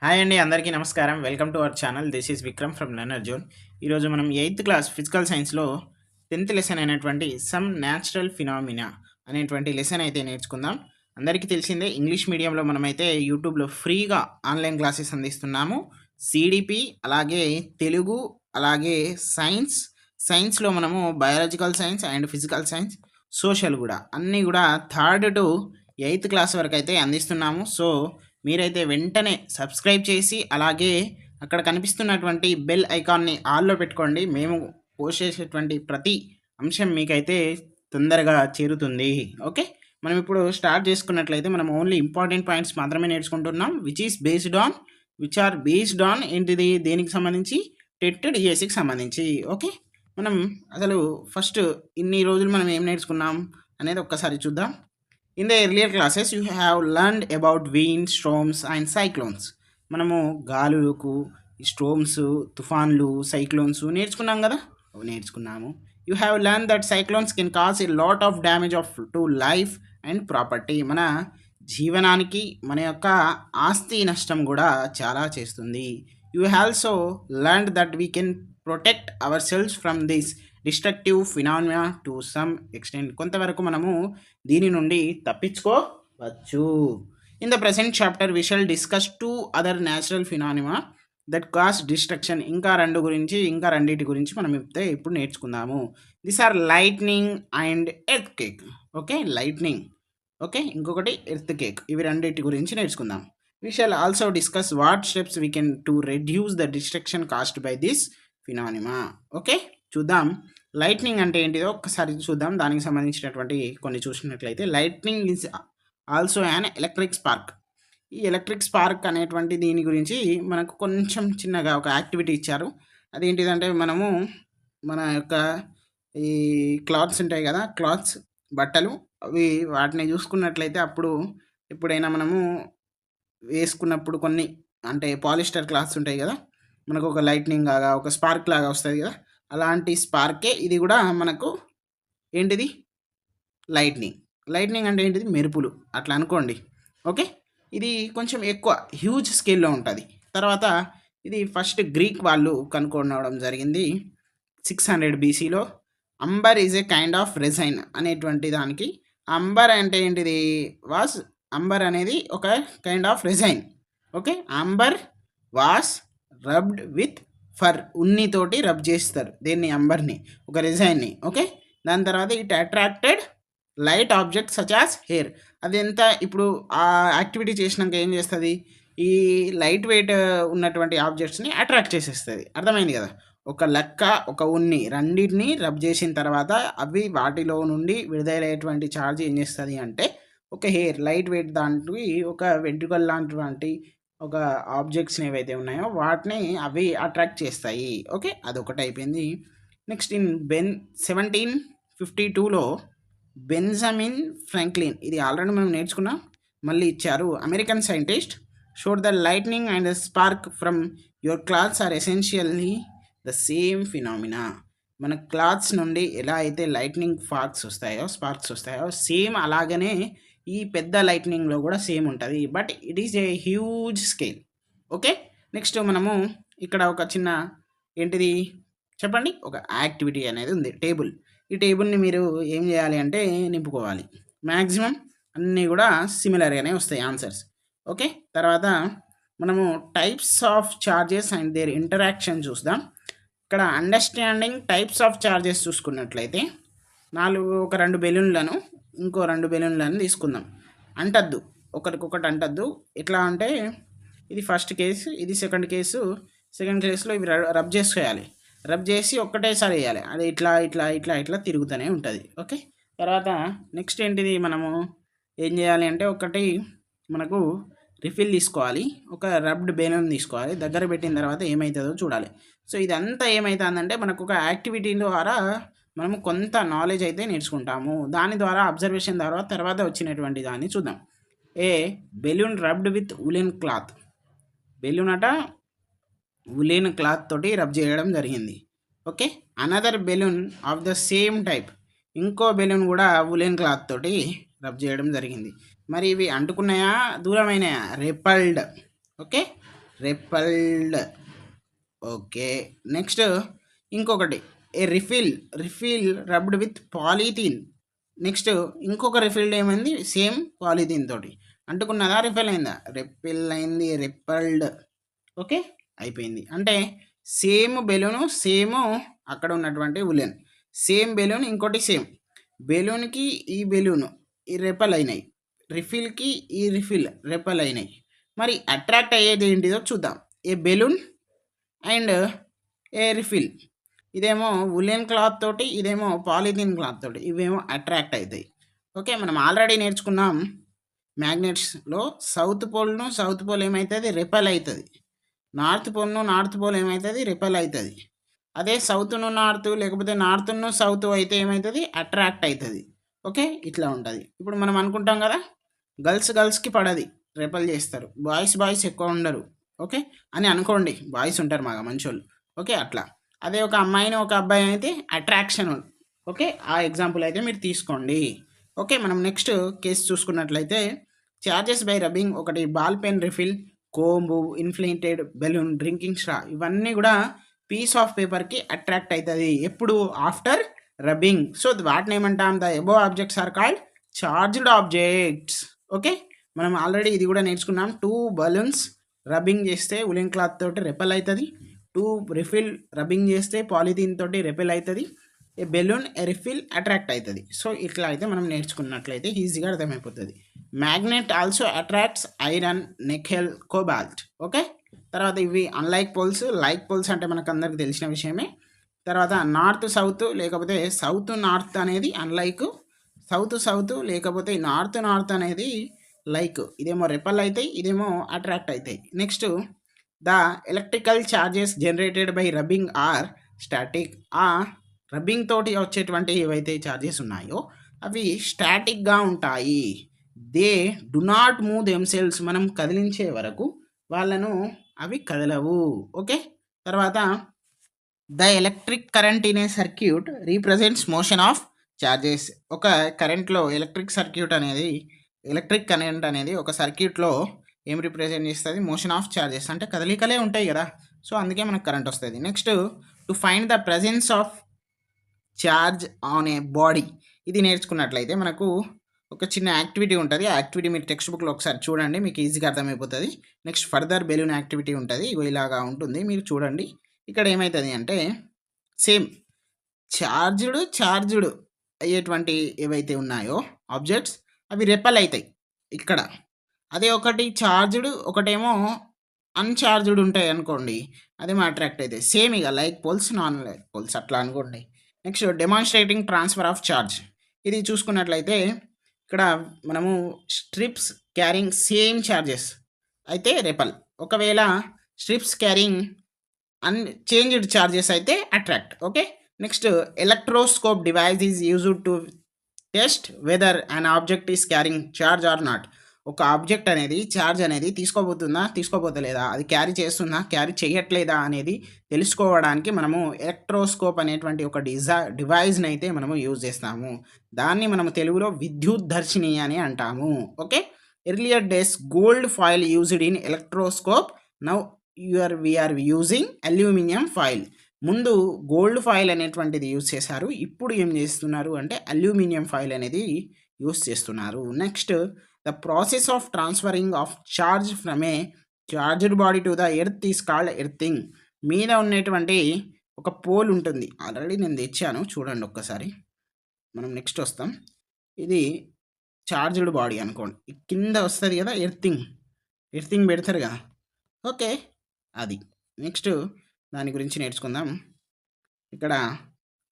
Hi అండి, అందరికీ నమస్కారం. Welcome to our channel. This is Vikram from learner zone. ఈరోజు మనం ఎయిత్ క్లాస్ ఫిజికల్ సైన్స్లో 10th లెసన్ అయినటువంటి సమ్ న్యాచురల్ ఫినామినా అనేటువంటి లెసన్ అయితే నేర్చుకుందాం. అందరికీ తెలిసిందే, ఇంగ్లీష్ మీడియంలో మనమైతే యూట్యూబ్లో ఫ్రీగా ఆన్లైన్ క్లాసెస్ అందిస్తున్నాము. సిడిపి, అలాగే తెలుగు, అలాగే సైన్స్లో మనము biological science and physical science, social కూడా అన్నీ కూడా 3rd to 8th క్లాస్ వరకు అయితే అందిస్తున్నాము. సో మీరైతే వెంటనే సబ్స్క్రైబ్ చేసి, అలాగే అక్కడ కనిపిస్తున్నటువంటి బెల్ ఐకాన్ని ఆల్లో పెట్టుకోండి. మేము పోస్ట్ చేసేటువంటి ప్రతి అంశం మీకైతే తొందరగా చేరుతుంది. ఓకే, మనం ఇప్పుడు స్టార్ట్ చేసుకున్నట్లయితే మనం ఓన్లీ ఇంపార్టెంట్ పాయింట్స్ మాత్రమే నేర్చుకుంటున్నాం, విచ్ ఆర్ బేస్డ్ ఆన్ ఏంటిది, దేనికి సంబంధించి, టెట్ డిఎస్సికి సంబంధించి. ఓకే, మనం అసలు ఫస్ట్ ఇన్ని రోజులు మనం ఏం నేర్చుకున్నాం అనేది ఒక్కసారి చూద్దాం. In the earlier classes you have learned about wind, స్ట్రోమ్స్ and cyclones. మనము గాలులకు, స్ట్రోమ్స్, తుఫాన్లు, సైక్లోన్స్ నేర్చుకున్నాం కదా, అవి నేర్చుకున్నాము. You have learn that cyclones can cause a lot of damage to life and property. మన జీవనానికి, మన యొక్క ఆస్తి నష్టం కూడా చాలా చేస్తుంది. You also learn that we can protect our cells from this destructive phenomena to some extent. కొంతవరకు మనము దీని నుండి తప్పించుకోవచ్చు. In the present chapter we shall discuss 2 other natural phenomena that cause destruction. ఇంకా రెండింటి గురించి మనం ఇప్పుడు నేర్చుకుందాము. This are lightning and earthquake. Okay, lightning, okay, ఇంకొకటి ఎర్త్ కేక్. ఇవి రెండింటి గురించి నేర్చుకుందాం. We shall also discuss what steps we can to reduce the destruction caused by this phenomena. Okay, చూద్దాం లైట్నింగ్ అంటే ఏంటిదో ఒక్కసారి చూద్దాం. దానికి సంబంధించినటువంటి కొన్ని చూసినట్లయితే, lightning is also an electric spark. ఈ ఎలక్ట్రిక్ స్పార్క్ అనేటువంటి దీని గురించి మనకు కొంచెం చిన్నగా ఒక యాక్టివిటీ ఇచ్చారు. అదేంటిదంటే, మనము మన యొక్క ఈ క్లాత్స్ ఉంటాయి కదా, బట్టలు, అవి వాటిని చూసుకున్నట్లయితే అప్పుడు ఎప్పుడైనా మనము వేసుకున్నప్పుడు కొన్ని అంటే పాలిస్టర్ క్లాత్స్ ఉంటాయి కదా, మనకు ఒక లైట్నింగ్ లాగా, ఒక స్పార్క్ లాగా వస్తుంది కదా, అలాంటి స్పార్కే ఇది కూడా మనకు ఏంటిది, లైట్నింగ్ అంటే ఏంటిది, మెరుపులు అట్లా అనుకోండి. ఓకే, ఇది కొంచెం ఎక్కువ హ్యూజ్ స్కేల్లో ఉంటుంది. తర్వాత ఇది ఫస్ట్ గ్రీక్ వాళ్ళు కనుక్కోవడం జరిగింది 600 బీసీలో. Amber is a kind of resin అనేటువంటి దానికి, అంబర్ అంటే ఏంటిది, అంబర్ అనేది ఒక kind of resin. Okay, amber was rubbed with fur, ఉన్నితోటి రబ్ చేస్తారు దేన్ని, అంబర్ని, ఒక రెసైన్ని. ఓకే, దాని తర్వాత it attracted light object such as hair. అదెంత ఇప్పుడు ఆ యాక్టివిటీ చేసినాక ఏం చేస్తుంది, ఈ లైట్ వెయిట్ ఉన్నటువంటి ఆబ్జెక్ట్స్ని అట్రాక్ట్ చేసేస్తుంది. అర్థమైంది కదా. ఒక లెక్క, ఒక ఉన్ని, రెండింటిని రబ్ చేసిన తర్వాత అవి వాటిలో నుండి విడుదలయ్యేటువంటి ఛార్జ్ ఏం చేస్తుంది అంటే, ఒక హెయిర్, లైట్ వెయిట్ దాంట్లో ఒక వెంట్రుకల్ లాంటి ఒక ఆబ్జెక్ట్స్ని ఏవైతే ఉన్నాయో వాటిని అవి అట్రాక్ట్ చేస్తాయి. ఓకే, అదొకటి అయిపోయింది. నెక్స్ట్ ఇన్ 1752లో బెంజమిన్ ఫ్రాంక్లిన్, ఇది ఆల్రెడీ మనం నేర్చుకున్నాం, మళ్ళీ ఇచ్చారు. American scientist showed the lightning and the spark from your clothes are essentially the same phenomena. మన క్లాత్స్ నుండి ఎలా అయితే లైట్నింగ్ స్పార్క్స్ వస్తాయో సేమ్ అలాగనే ఈ పెద్ద లైట్నింగ్లో కూడా సేమ్ ఉంటుంది, but it is a huge scale. Okay, next మనము ఇక్కడ ఒక చిన్న ఏంటిది చెప్పండి, ఒక యాక్టివిటీ అనేది ఉంది, టేబుల్. ఈ టేబుల్ని మీరు ఏం చేయాలి అంటే నింపుకోవాలి. మ్యాక్సిమం అన్నీ కూడా సిమిలర్గానే వస్తాయి ఆన్సర్స్. ఓకే, తర్వాత మనము types of charges and their interaction చూద్దాం. ఇక్కడ అండర్స్టాండింగ్ టైప్స్ ఆఫ్ చార్జెస్ చూసుకున్నట్లయితే, ఒక 2 బెలూన్లను, ఇంకో 2 బెలూన్లను తీసుకుందాం. అంటద్దు, ఒకరికొకటి అంటద్దు. ఎట్లా అంటే, ఇది ఫస్ట్ కేసు, ఇది సెకండ్ కేసులో ఇవి రబ్ చేసుకోవాలి. రబ్ చేసి ఒక్కటేసారి వేయాలి. అది ఇట్లా ఇట్లా ఇట్లా ఇట్లా తిరుగుతూనే ఉంటుంది. ఓకే, తర్వాత నెక్స్ట్ ఏంటిది, మనము ఏం చేయాలి అంటే, ఒకటి మనకు రిఫిల్ తీసుకోవాలి, ఒక రబ్డ్ బెలూన్ తీసుకోవాలి, దగ్గర పెట్టిన తర్వాత ఏమవుతుందో చూడాలి. సో ఇదంతా ఏమవుతుందంటే, మనకు ఒక యాక్టివిటీ ద్వారా మనము కొంత నాలెడ్జ్ అయితే నేర్చుకుంటాము. దాని ద్వారా అబ్జర్వేషన్ ద్వారా తర్వాత వచ్చినటువంటి దాన్ని చూద్దాం. A balloon rubbed with woollen cloth. Balloon అట ఉలెన్ క్లాత్ తోటి రబ్ చేయడం జరిగింది. Okay, another balloon of the same type, ఇంకో బెలూన్ కూడా ఉలెన్ క్లాత్ తోటి రబ్ చేయడం జరిగింది. మరి ఇవి అంటుకున్నాయా, దూరమైనాయా, repelled. Okay, repelled. Okay. Next ఇంకొకటి a refill rubbed with polythene. Next ఇంకొక రిఫిల్డ్ ఏమైంది సేమ్ పాలిథీన్ తోటి అంటుకున్నదా, రిఫిల్ అయిందా? రిఫిల్ అయింది, రిపల్డ్. ఓకే, అయిపోయింది. అంటే సేమ్ బెలూను, సేమ్ అక్కడ ఉన్నటువంటి ఉలెన్, సేమ్ బెలూన్ ఇంకోటి సేమ్ బెలూన్కి ఈ బెలూను ఈ రెపల్ అయినాయి, రిఫిల్కి ఈ రిఫిల్ రెపల్ అయినాయి. మరి అట్రాక్ట్ అయ్యేది ఏంటిదో చూద్దాం. A balloon and A refill. ఇదేమో ఉలెన్ క్లాత్ తోటి, ఇదేమో పాలిథిన్ క్లాత్ తోటి, ఇవేమో అట్రాక్ట్ అవుతాయి. ఓకే, మనం ఆల్రెడీ నేర్చుకున్నాం మ్యాగ్నెట్స్లో సౌత్ పోల్ ఏమవుతుంది, రిపల్ అవుతుంది. నార్త్ పోల్ ఏమవుతుంది, రిపల్ అవుతుంది. అదే సౌత్ను నార్త్ లేకపోతే నార్త్ను సౌత్ అయితే ఏమవుతుంది, అట్రాక్ట్ అవుతుంది. ఓకే, ఇట్లా ఉంటుంది. ఇప్పుడు మనం అనుకుంటాం కదా గర్ల్స్కి పడది, రెపల్ చేస్తారు, బాయ్స్ ఎక్కువ ఉండరు. ఓకే అని అనుకోండి, బాయ్స్ ఉంటారు మాగా మంచోళ్ళు. ఓకే, అట్లా. అదే ఒక అమ్మాయిని ఒక అబ్బాయి అయితే అట్రాక్షన్. ఓకే, ఆ ఎగ్జాంపుల్ అయితే మీరు తీసుకోండి. ఓకే, మనం నెక్స్ట్ కేసు చూసుకున్నట్లయితే చార్జెస్ బై రబ్బింగ్. ఒకటి ball pen refill, కోంబు, inflated balloon, drinking straw, ఇవన్నీ కూడా పీస్ ఆఫ్ పేపర్కి అట్రాక్ట్ అవుతుంది. ఎప్పుడు? After rubbing. సో వాటిని ఏమంటాం? The above objects are called charged objects. Okay, మనం ఆల్రెడీ ఇది కూడా నేర్చుకున్నాం. 2 బలూన్స్ రబ్బింగ్ చేస్తే ఉలెన్ క్లాత్ తోటి రెపెల్ అవుతుంది, 2 రిఫిల్ రబ్బింగ్ చేస్తే పాలిథీన్ తోటి రెపెల్ అవుతుంది, a balloon a refill attract అవుతుంది. సో ఇట్లా అయితే మనం నేర్చుకున్నట్లయితే ఈజీగా అర్థమైపోతుంది. Magnet also attracts iron, nickel, cobalt. Okay, తర్వాత ఇవి అన్లైక్ పోల్స్, లైక్ పోల్స్ అంటే మనకు అందరికి తెలిసిన విషయమే. తర్వాత నార్త్ సౌత్ లేకపోతే సౌత్ నార్త్ అనేది అన్లైక్, సౌత్ లేకపోతే నార్త్ అనేది లైక్. ఇదేమో రెపల్ అవుతాయి, ఇదేమో అట్రాక్ట్ అవుతాయి. Next the electrical charges generated by rubbing are static. ఆ రబ్బింగ్ తోటి వచ్చేటువంటి ఏవైతే ఛార్జెస్ ఉన్నాయో అవి స్టాటిక్గా ఉంటాయి. They do not move themselves. మనం కదిలించే వరకు వాళ్ళను అవి కదలవు. ఓకే, తర్వాత the electric current in a circuit represents motion of charges. ఒక కరెంట్లో ఎలక్ట్రిక్ కరెంట్ అనేది ఒక సర్క్యూట్లో ఏం రిప్రజెంట్ చేస్తుంది? Motion of charges. అంటే కదలికలే ఉంటాయి కదా, సో అందుకే మనకు కరెంట్ వస్తుంది. Next to find the presence of charge on a body. ఇది నేర్చుకున్నట్లయితే మనకు ఒక చిన్న యాక్టివిటీ ఉంటుంది. ఆ యాక్టివిటీ మీరు టెక్స్ట్ బుక్లో ఒకసారి చూడండి, మీకు ఈజీగా అర్థమైపోతుంది. నెక్స్ట్ ఫర్దర్ బెలూన్ యాక్టివిటీ ఉంటుంది, ఇలాగా ఉంటుంది, మీరు చూడండి. ఇక్కడ ఏమవుతుంది అంటే సేమ్ చార్జ్డ్ అయ్యేటువంటి ఏవైతే ఉన్నాయో ఆబ్జెక్ట్స్ అవి రెపల్ అవుతాయి ఇక్కడ. అదే ఒకటి చార్జ్డ్ ఒకటేమో అన్చార్జ్డ్ ఉంటాయి అనుకోండి, అదేమో అట్రాక్ట్ అవుతాయి. సేమ్ ఇక like poles non like poles అట్లా అనుకోండి. Next demonstrating transfer of charge. ఇది చూసుకున్నట్లయితే ఇక్కడ మనము స్ట్రిప్స్ క్యారింగ్ సేమ్ ఛార్జెస్ అయితే రెపల్, ఒకవేళ స్ట్రిప్స్ క్యారింగ్ చేంజ్డ్ ఛార్జెస్ అయితే attract. Okay, next electroscope device is used to test whether an object is carrying charge or not. ఒక object అనేది charge అనేది తీసుకోబోతలేదా, అది క్యారీ చేస్తుందా, క్యారీ చేయట్లేదా అనేది తెలుసుకోవడానికి మనము ఎలక్ట్రోస్కోప్ అనేటువంటి ఒక డివైస్ని అయితే మనము యూజ్ చేస్తాము. దాన్ని మనము తెలుగులో విద్యుద్దర్శిని అని అంటాము. Okay, earlier days gold foil used in electroscope, now we are using aluminium foil. ముందు గోల్డ్ ఫాయిల్ అనేటువంటిది యూజ్ చేశారు, ఇప్పుడు ఏం చేస్తున్నారు అంటే అల్యూమినియం ఫాయిల్ అనేది యూజ్ చేస్తున్నారు. Next the process of transferring of charge from a charged body to the earth is called earthing. మీద ఉన్నటువంటి ఒక పోల్ ఉంటుంది, ఆల్రెడీ నేను తెచ్చాను చూడండి ఒక్కసారి. మనం నెక్స్ట్ వస్తాం. ఇది చార్జ్డ్ బాడీ అనుకోండి, కింద వస్తుంది కదా ఎర్తింగ్ పెడతారు కదా. ఓకే, అది నెక్స్ట్ దాని గురించి నేర్చుకుందాం. ఇక్కడ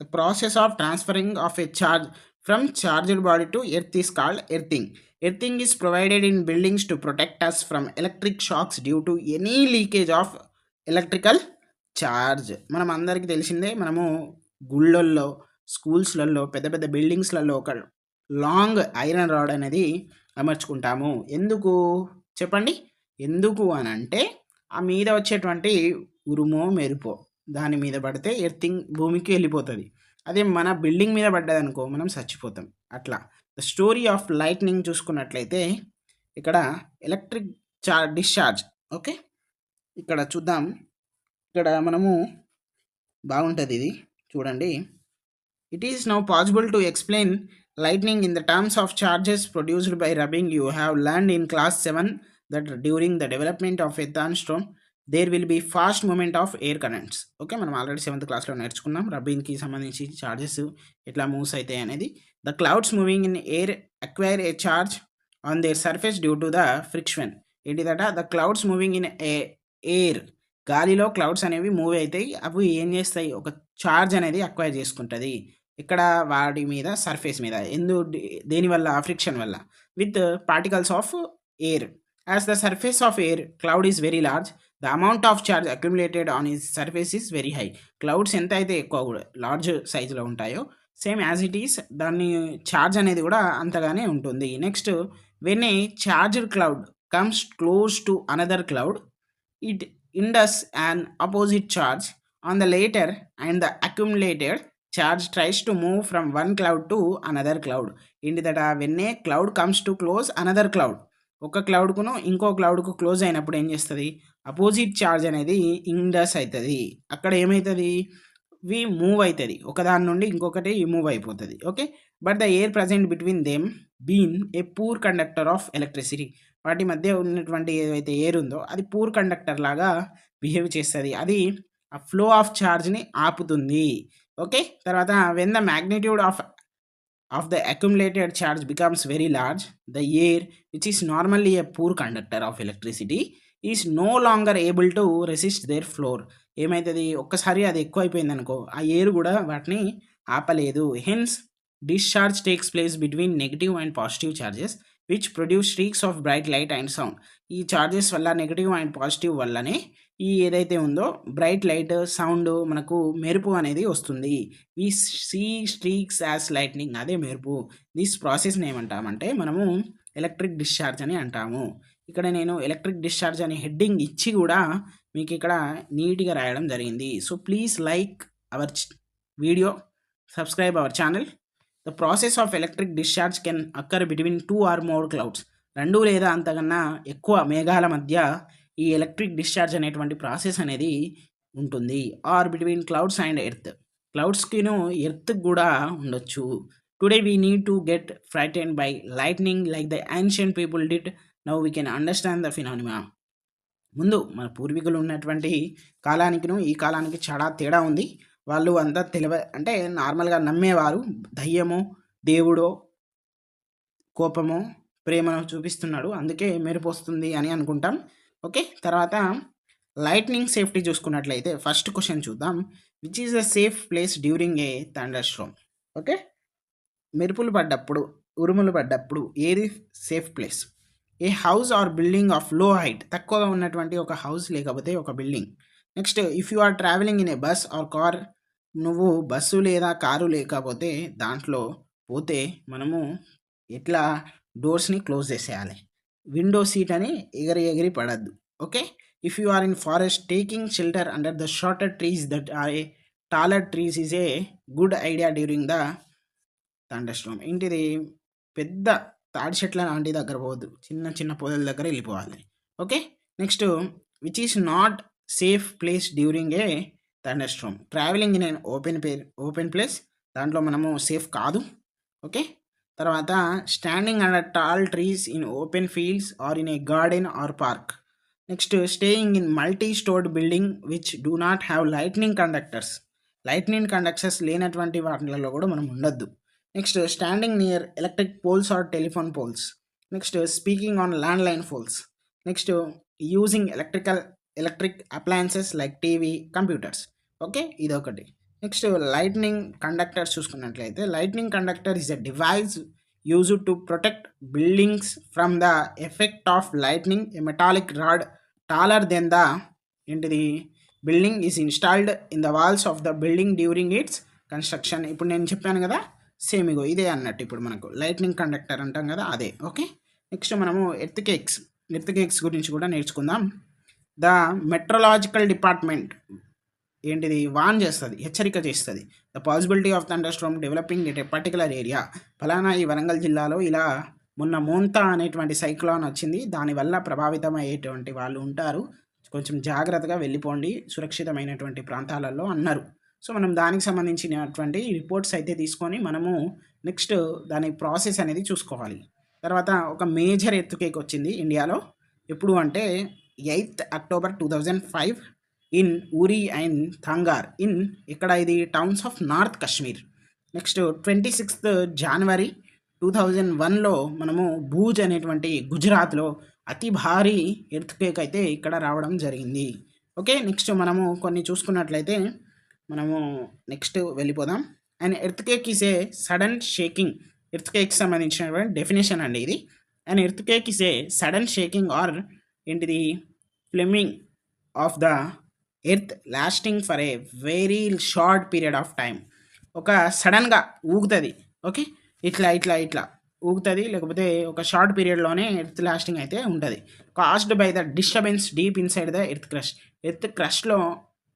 the process of transferring of a charge from charged body to earth is called earthing. Earthing is provided in buildings to protect us from electric shocks due to any leakage of electrical charge. మనం అందరికీ తెలిసిందే, మనము గుళ్ళల్లో, స్కూల్స్లలో, పెద్ద పెద్ద బిల్డింగ్స్లలో ఒక long iron rod అనేది అమర్చుకుంటాము. ఎందుకు చెప్పండి? ఎందుకు అని అంటే ఆ మీద వచ్చేటువంటి ఉరుమో మెరుపో దాని మీద పడితే ఎర్తింగ్ భూమికి వెళ్ళిపోతుంది. అదే మన బిల్డింగ్ మీద పడ్డదనుకో మనం చచ్చిపోతాం. అట్లా ద స్టోరీ ఆఫ్ లైట్నింగ్ చూసుకున్నట్లయితే ఇక్కడ ఎలక్ట్రిక్ డిశ్చార్జ్. ఓకే, ఇక్కడ చూద్దాం. ఇక్కడ మనము బాగుంటుంది ఇది చూడండి. It is now possible to explain lightning in the terms of charges produced by rubbing. You have learned in class 7 that during the development of a thunderstorm there will be fast movement of air currents. Okay, మనం already 7th క్లాస్లో నేర్చుకున్నాం రబ్బింగ్కి సంబంధించి charges ఎట్లా moves అవుతాయి అనేది. The clouds moving in air acquire a charge on their surface due to the friction. ఏంటిదట? The clouds moving in air, గాలిలో clouds అనేవి మూవ్ అవుతాయి. అవి ఏం చేస్తాయి? ఒక చార్జ్ అనేది అక్వైర్ చేసుకుంటుంది. ఇక్కడ వాటి మీద, సర్ఫేస్ మీద. దేనివల్ల? ఫ్రిక్షన్ వల్ల. With particles of air. As the surface of air cloud is very large, the amount of charge accumulated on is surface is very high. Clouds ఎంత అయితే ఎక్కువ కూడా లార్జ్ సైజులో ఉంటాయో, సేమ్ యాజ్ ఇట్ ఈస్ దాన్ని charge అనేది కూడా అంతగానే ఉంటుంది. Next, when a charged cloud comes close to another cloud, it induces an opposite charge on the latter, and the accumulated charge tries to move from one cloud to another cloud. ఏంటిదట? When a cloud comes to close another cloud, ఒక క్లౌడ్కును ఇంకో క్లౌడ్కు close అయినప్పుడు ఏం చేస్తుంది? Opposite charge అనేది Indus అవుతుంది. అక్కడ ఏమవుతుంది? వి మూవ్ అవుతుంది, ఒకదాని నుండి ఇంకొకటి మూవ్ అయిపోతుంది. Okay, but the air present between them been a poor conductor of electricity. వాటి మధ్య ఉన్నటువంటి ఏదైతే ఎయిర్ ఉందో అది పూర్ కండక్టర్ లాగా బిహేవ్ చేస్తుంది. అది ఆ ఫ్లో ఆఫ్ ఛార్జ్ని ఆపుతుంది. ఓకే, తర్వాత when the magnitude of the accumulated charge becomes very large, the air which is normally a poor conductor of electricity is no longer able to resist their flow. ఏమవుతుంది? ఒక్కసారి అది ఎక్కువ అయిపోయింది అనుకో, ఆ air కూడా వాటిని ఆపలేదు. Hence discharge takes place between negative and positive charges which produce streaks of bright light and sound. ఈ చార్జెస్ వల్ల, నెగిటివ్ అండ్ పాజిటివ్ వల్లనే ఈ ఏదైతే ఉందో బ్రైట్ లైట్, సౌండ్, మనకు మెరుపు అనేది వస్తుంది. ఈ సీ స్ట్రీక్స్ యాజ్ లైట్నింగ్, అదే మెరుపు. దిస్ ప్రాసెస్ని ఏమంటామంటే మనము ఎలక్ట్రిక్ డిశ్చార్జ్ అని అంటాము. ఇక్కడ నేను ఎలక్ట్రిక్ డిశ్చార్జ్ అని హెడ్డింగ్ ఇచ్చి కూడా మీకు ఇక్కడ నీట్గా రాయడం జరిగింది. So please like our video, subscribe our channel. The process of electric discharge can occur between 2 or more clouds. 2 లేదా అంతకన్నా ఎక్కువ మేఘాల మధ్య ఈ ఎలక్ట్రిక్ డిశ్చార్జ్ అనేటువంటి ప్రాసెస్ అనేది ఉంటుంది. Or between clouds and earth, క్లౌడ్స్కిను ఎర్త్కి కూడా ఉండొచ్చు. Today we need to get frightened by lightning like the ancient people did. Now we can understand the phenomena. ముందు మన పూర్వీకులు ఉన్నటువంటి కాలానికిను ఈ కాలానికి చాలా తేడా ఉంది. వాళ్ళు అంతా అంటే నార్మల్గా నమ్మేవారు దయ్యమో, దేవుడో, కోపమో, ప్రేమను చూపిస్తున్నాడు, అందుకే మెరుపు వస్తుంది అని అనుకుంటాం. ఓకే, తర్వాత లైట్నింగ్ సేఫ్టీ చూసుకున్నట్లయితే ఫస్ట్ క్వశ్చన్ చూద్దాం. Which is the safe place during a thunder storm? Okay, మెరుపులు పడ్డప్పుడు, ఉరుములు పడ్డప్పుడు ఏది safe place? A house or building of low height, తక్కువగా ఉన్నటువంటి ఒక హౌస్ లేకపోతే ఒక building. Next, if you are travelling in a bus or car, నువ్వు బస్సు లేదా కారు లేకపోతే దాంట్లో పోతే మనము ఎట్లా డోర్స్ని క్లోజ్ చేసేయాలి. విండో సీట్ అని ఎగిరి పడద్దు. Okay, if you are in forest taking shelter under the shorter trees that are a taller trees is a good idea during the thunder storm. ఏంటిది? పెద్ద తాడి చెట్ల లాంటి దగ్గర పోవద్దు, చిన్న చిన్న పొదల దగ్గర వెళ్ళిపోవాలి. Okay, next, which is not safe place during a thunder storm? Travelling in open place, దాంట్లో మనము సేఫ్ కాదు. ఓకే, తర్వాత standing under tall trees in open fields or in a garden or park. Next, staying in multi stored building which do not have lightning conductors. Lightning conductors లేనటువంటి వాటిలలో కూడా మనం ఉండొద్దు. Next, standing near electric poles or telephone poles. Next, speaking on landline phones. Next, using electric appliances like TV, computers. Okay, ఇదొకటి. Next, lightning conductors చూసుకున్నట్లయితే lightning conductor is a device used to protect buildings from the effect of lightning. A metallic rod taller than the ఏంటిది building is installed in the walls of the building during its construction. ఇప్పుడు నేను చెప్పాను కదా, same ఇగో ఇదే అన్నట్టు. ఇప్పుడు మనకు lightning conductor అంటాం కదా, అదే. ఓకే, నెక్స్ట్ మనము ఎర్త్ కేక్స్ గురించి కూడా నేర్చుకుందాం. ద మెట్రలాజికల్ డిపార్ట్మెంట్ ఏంటిది? వార్న్ చేస్తుంది, హెచ్చరిక చేస్తుంది. The possibility of thunder Storm developing at a particular area. ఫలానా ఈ వరంగల్ జిల్లాలో ఇలా మొన్న మోంతా అనేటువంటి సైక్లోన్ వచ్చింది, దానివల్ల ప్రభావితం అయ్యేటువంటి వాళ్ళు ఉంటారు, కొంచెం జాగ్రత్తగా వెళ్ళిపోండి సురక్షితమైనటువంటి ప్రాంతాలలో అన్నారు. సో మనం దానికి సంబంధించినటువంటి రిపోర్ట్స్ అయితే తీసుకొని మనము నెక్స్ట్ దాని ప్రాసెస్ అనేది చూసుకోవాలి. తర్వాత ఒక మేజర్ ఎర్త్‌క్వేక్ వచ్చింది ఇండియాలో. ఎప్పుడు అంటే 8th అక్టోబర్ 2005 ఇన్ ఊరి అండ్ థంగార్ ఇన్ ఇక్కడ ఇది towns of north Kashmir. Next 26th జనవరి 2001లో మనము భూజ్ అనేటువంటి గుజరాత్లో అతి భారీ ఎర్త్‌క్వేక్ అయితే ఇక్కడ రావడం జరిగింది. ఓకే. నెక్స్ట్ మనము కొన్ని చూసుకున్నట్లయితే మనము నెక్స్ట్ వెళ్ళిపోదాం. And earthquake is a sudden shaking. ఎర్త్‌క్వేక్‌కి సంబంధించినటువంటి డెఫినిషన్ అండి ఇది. And earthquake is a sudden shaking or ఏంటిది flaming of the earth lasting for a very short period of time. ఒక సడన్గా ఊగుతుంది. ఓకే. ఇట్లా ఇట్లా ఇట్లా ఊగుతుంది, లేకపోతే ఒక షార్ట్ పీరియడ్లోనే ఎర్త్ లాస్టింగ్ అయితే ఉంటుంది. Caused by the disturbance deep inside the earth crust. Earth క్రస్ట్లో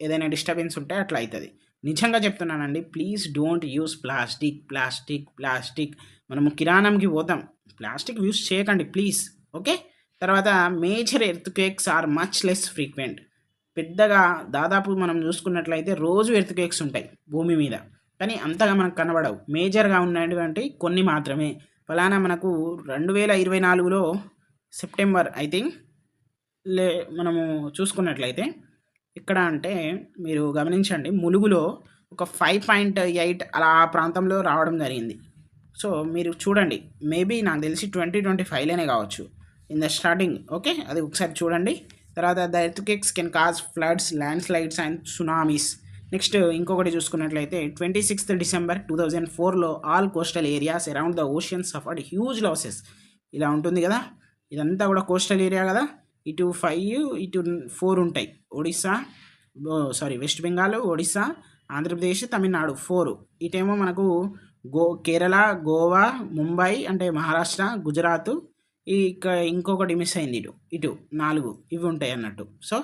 ఏదైనా డిస్టర్బెన్స్ ఉంటే అట్లా అవుతుంది. నిజంగా చెప్తున్నానండి, please don't use plastic plastic plastic. మనము కిరాణంకి పోతాం, ప్లాస్టిక్ యూస్ చేయకండి ప్లీజ్. ఓకే. తర్వాత major earthquakes are much less frequent. పెద్దగా దాదాపు మనం చూసుకున్నట్లయితే రోజు ఎర్త్‌క్వేక్స్ ఉంటాయి భూమి మీద, కానీ అంతగా మనకు కనబడవు. మేజర్గా ఉన్నటువంటి కొన్ని మాత్రమే. ఫలానా మనకు 2024లో సెప్టెంబర్ ఐ థింక్ మనము చూసుకున్నట్లయితే ఇక్కడ అంటే మీరు గమనించండి, ములుగులో ఒక 5.8 అలా ఆ ప్రాంతంలో రావడం జరిగింది. సో మీరు చూడండి, మేబీ నాకు తెలిసి 2025లోనే కావచ్చు ఇన్ ద స్టార్టింగ్. ఓకే. అది ఒకసారి చూడండి. తర్వాత the earthquakes can cause floods, land slides and tsunamis. Next ఇంకొకటి చూసుకున్నట్లయితే 26th డిసెంబర్ 2004లో all coastal areas around the ocean suffered huge losses. ఇలా ఉంటుంది కదా, ఇదంతా కూడా కోస్టల్ ఏరియా కదా. ఇటు 5 ఇటు 4 ఉంటాయి. ఒడిస్సా వెస్ట్ బెంగాల్, ఒడిస్సా, ఆంధ్రప్రదేశ్, తమిళనాడు 4. ఇటేమో మనకు కేరళ, గోవా, ముంబై అంటే మహారాష్ట్ర, గుజరాత్, ఇంకొకటి మిస్ అయింది ఇటు 4 ఇవి ఉంటాయి అన్నట్టు. సో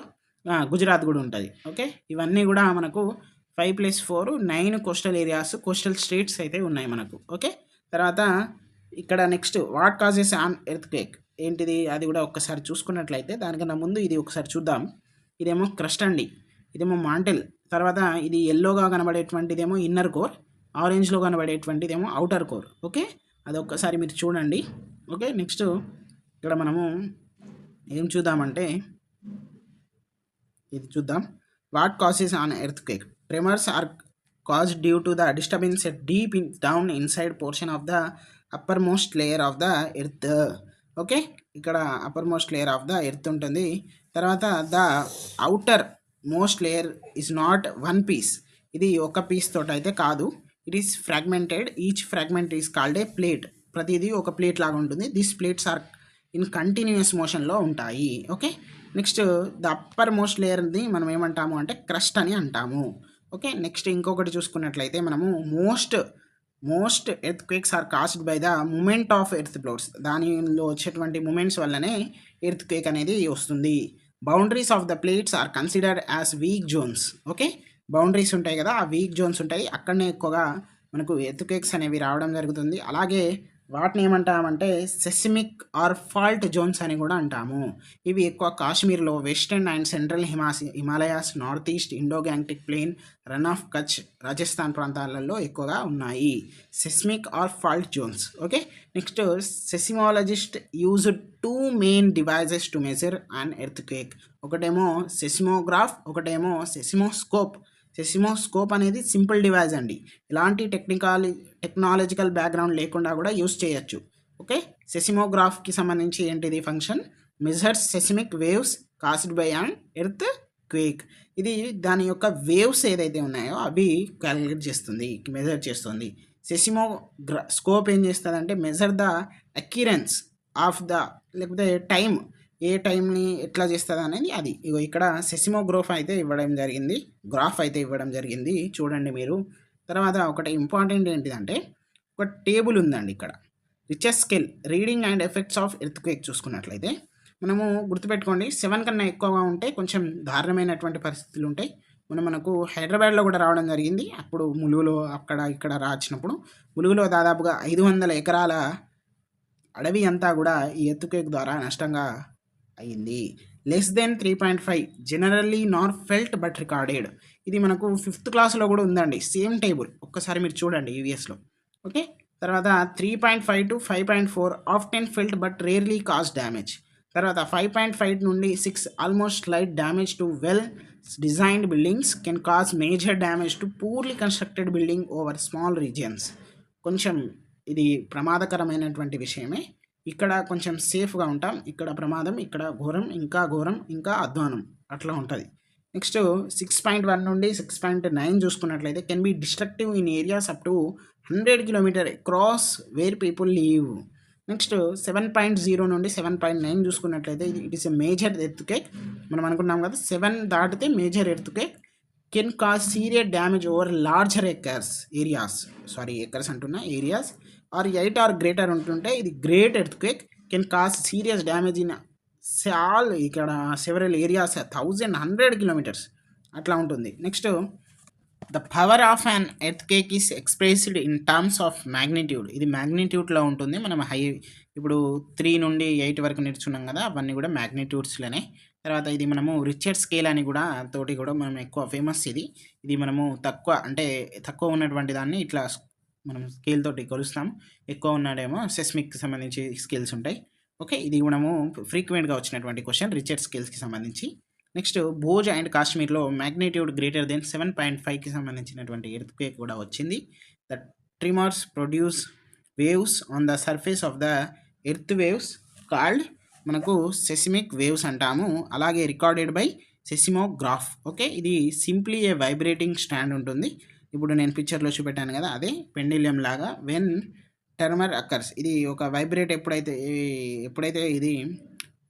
గుజరాత్ కూడా ఉంటుంది. ఓకే. ఇవన్నీ కూడా మనకు 5+4 9 కోస్టల్ ఏరియాస్, కోస్టల్ స్టేట్స్ అయితే ఉన్నాయి మనకు. ఓకే. తర్వాత ఇక్కడ next what causes on earthquake ఏంటిది, అది కూడా ఒక్కసారి చూసుకున్నట్లయితే దానికన్నా ముందు ఇది ఒకసారి చూద్దాం. ఇదేమో క్రస్ట్ అండి, ఇదేమో మాంటెల్. తర్వాత ఇది ఎల్లోగా కనబడేటువంటిదేమో ఇన్నర్ కోర్, ఆరెంజ్లో కనబడేటువంటిదేమో అవుటర్ కోర్. ఓకే. అది ఒక్కసారి మీరు చూడండి. ఓకే. నెక్స్ట్ ఇక్కడ మనము ఏం చూద్దామంటే ఇది చూద్దాం. What causes on earthquake. Tremors are caused due to the disturbance deep down inside portion of the uppermost layer of the earth. Okay. ఇక్కడ upper layer of the earth ఉంటుంది. తర్వాత the outer most layer is not one piece. ఇది ఒక piece తోటి అయితే కాదు, it is fragmented. Each fragment is called a plate. ప్రతిదీ ఒక ప్లేట్ లాగా ఉంటుంది. This plates are in continuous మోషన్లో ఉంటాయి. Okay. Next the upper most లేయర్ని మనం ఏమంటాము అంటే క్రస్ట్ అని అంటాము. ఓకే. నెక్స్ట్ ఇంకొకటి చూసుకున్నట్లయితే మనము most earthquakes are caused by the movement of earth plates. దానిలో వచ్చేటువంటి మూమెంట్స్ వల్లనే ఎర్త్‌క్వేక్ అనేది వస్తుంది. Boundaries of the plates are considered as weak zones. Okay. Boundaries ఉంటాయి కదా, ఆ వీక్ జోన్స్ ఉంటాయి, అక్కడనే ఎక్కువగా మనకు ఎర్త్‌క్వేక్స్ అనేవి రావడం జరుగుతుంది. అలాగే వాటిని ఏమంటామంటే సెస్మిక్ ఆర్ ఫాల్ట్ జోన్స్ అని కూడా అంటాము. ఇవి ఎక్కువ కాశ్మీర్లో, western and central Himalayas, north east, Indo Gangetic plain, Rann of Kutch, Rajasthan ప్రాంతాలలో ఎక్కువగా ఉన్నాయి seismic or fault zones. Okay. Next seismologist used 2 main devices to measure an earthquake. ఒకటేమో సెసిమోగ్రాఫ్, ఒకటేమో సెసిమోస్కోప్. సెసిమోస్కోప్ అనేది సింపుల్ డివైజ్ అండి, ఎలాంటి టెక్నాలజికల్ బ్యాక్గ్రౌండ్ లేకుండా కూడా యూస్ చేయొచ్చు. ఓకే. సెసిమోగ్రాఫ్కి సంబంధించి ఏంటిది function, measures seismic waves caused by an earthquake. ఇది దాని యొక్క వేవ్స్ ఏదైతే ఉన్నాయో అవి క్యాలిక్యులేట్ చేస్తుంది, మెజర్ చేస్తుంది. స్కోప్ ఏం చేస్తుంది అంటే measure the occurrence of the, లేకపోతే టైం, ఏ టైంని ఎట్లా చేస్తుంది అనేది అది. ఇగో ఇక్కడ సెసిమోగ్రాఫ్ అయితే ఇవ్వడం జరిగింది, చూడండి మీరు. తర్వాత ఒకటి ఇంపార్టెంట్ ఏంటిదంటే ఒక టేబుల్ ఉందండి ఇక్కడ, riches scale reading and effects of earthquake చూసుకున్నట్లయితే మనము గుర్తుపెట్టుకోండి, 7 కన్నా ఎక్కువగా ఉంటే కొంచెం దారుణమైనటువంటి పరిస్థితులు ఉంటాయి. మనకు హైదరాబాద్లో కూడా రావడం జరిగింది. అప్పుడు ములుగులో అక్కడ ఇక్కడ రాచినప్పుడు ములుగులో దాదాపుగా 500 ఎకరాల అడవి అంతా కూడా ఈ ఎర్త్‌క్వేక్ ద్వారా నష్టంగా అయ్యింది. Less than 3.5 generally Nar felt but recorded. ఇది మనకు 5th క్లాస్లో కూడా ఉందండి, సేమ్ టేబుల్. ఒక్కసారి మీరు చూడండి ఈవీఎస్లో. ఓకే, తర్వాత 3.5 to 5.4 often felt but rarely cause damage. తర్వాత 5.5 నుండి 6 almost slight damage to well designed buildings can cause major damage to purely constructed building over small regions. కొంచెం ఇది ప్రమాదకరమైనటువంటి విషయమే. ఇక్కడ కొంచెం సేఫ్గా ఉంటాం, ఇక్కడ ప్రమాదం, ఇక్కడ ఘోరం, ఇంకా ఘోరం, ఇంకా అధ్వానం, అట్లా ఉంటుంది. నెక్స్ట్ 6.1 నుండి 6.9 చూసుకున్నట్లయితే can be destructive in areas up to 100 kilometre across where people live. Next 7.0 నుండి 7.9 చూసుకున్నట్లయితే it is a major earthquake. మనం అనుకున్నాం కదా 7 దాటితే major earthquake can cause serious damage over larger areas అంటున్నా ఏరియాస్ ఆర్ 8 ఆర్ గ్రేటర్ ఉంటుంటే ఇది great earthquake can cause serious damage in all ఇక్కడ సెవరల్ ఏరియాస్ 100 కిలోమీటర్స్ అట్లా ఉంటుంది. Next the power of an earthquake is expressed in terms of magnitude. ఇది మ్యాగ్నిట్యూడ్లో ఉంటుంది. మనం ఇప్పుడు 3 నుండి 8 వరకు నేర్చుకున్నాం కదా, అవన్నీ కూడా మ్యాగ్నిట్యూడ్స్లోనే. తర్వాత ఇది మనము రిచర్డ్ స్కేల్ అని కూడా తోటి కూడా మనం ఎక్కువ ఫేమస్. ఇది మనము తక్కువ ఉన్నటువంటి దాన్ని ఇట్లా మనం స్కేల్ తోటి కొలుస్తాం. ఎక్కువ ఉన్నాడేమో సెస్మిక్ సంబంధించి స్కేల్స్ ఉంటాయి. ఓకే, ఇది మనము ఫ్రీక్వెంట్గా వచ్చినటువంటి క్వశ్చన్ రిచర్డ్ స్కేల్స్కి సంబంధించి. నెక్స్ట్ భోజ్ అండ్ కాశ్మీర్లో మ్యాగ్నిట్యూడ్ గ్రేటర్ దెన్ 7.5కి సంబంధించినటువంటి ఎర్త్క్వేక్ కూడా వచ్చింది. The tremors produce waves on the surface of the earth waves called మనకు సెస్మిక్ వేవ్స్ అంటాము. అలాగే రికార్డెడ్ బై సెసిమోగ్రాఫ్. ఓకే, ఇది సింప్లీ ఏ వైబ్రేటింగ్ స్టాండ్ ఉంటుంది. ఇప్పుడు నేను పిక్చర్లో చూపెట్టాను కదా, అదే పెండిలియం లాగా. వెన్ టర్మర్ అక్కర్స్, ఇది ఒక వైబ్రేట్ ఎప్పుడైతే ఇది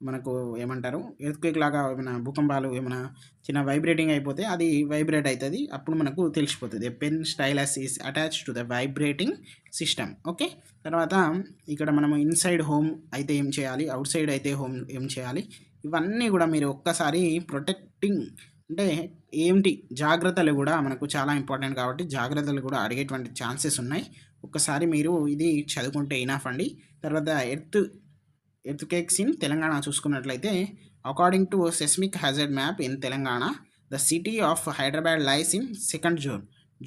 మనకు ఏమంటారు ఎర్త్క్వేక్ లాగా ఏమైనా భూకంపాలు ఏమైనా చిన్న వైబ్రేటింగ్ అయిపోతే అది వైబ్రేట్ అవుతుంది, అప్పుడు మనకు తెలిసిపోతుంది. Pen stylus is attach to the vibrating system. Okay, తర్వాత ఇక్కడ మనము ఇన్సైడ్ హోమ్ అయితే ఏం చేయాలి, అవుట్ సైడ్ అయితే హోమ్ ఏం చేయాలి, ఇవన్నీ కూడా మీరు ఒక్కసారి ప్రొటెక్టింగ్ అంటే ఏంటి జాగ్రత్తలు కూడా మనకు చాలా ఇంపార్టెంట్ కాబట్టి జాగ్రత్తలు కూడా అడిగేటువంటి ఛాన్సెస్ ఉన్నాయి. ఒక్కసారి మీరు ఇది చదువుకుంటే ఇనఫ్ అండి. తర్వాత ఎర్త్క్వేక్స్ ఇన్ తెలంగాణ చూసుకున్నట్లయితే according to seismic hazard map in Telangana the city of Hyderabad lies in second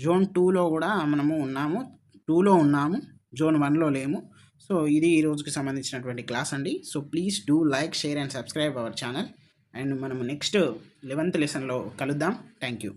zone 2లో కూడా మనము ఉన్నాము, 2లో ఉన్నాము, జోన్ 1లో లేము. సో ఇది ఈ రోజుకి సంబంధించినటువంటి క్లాస్ అండి. So please do like, share and subscribe our channel. And మనము నెక్స్ట్ 11th లెసన్లో కలుద్దాం. Thank you.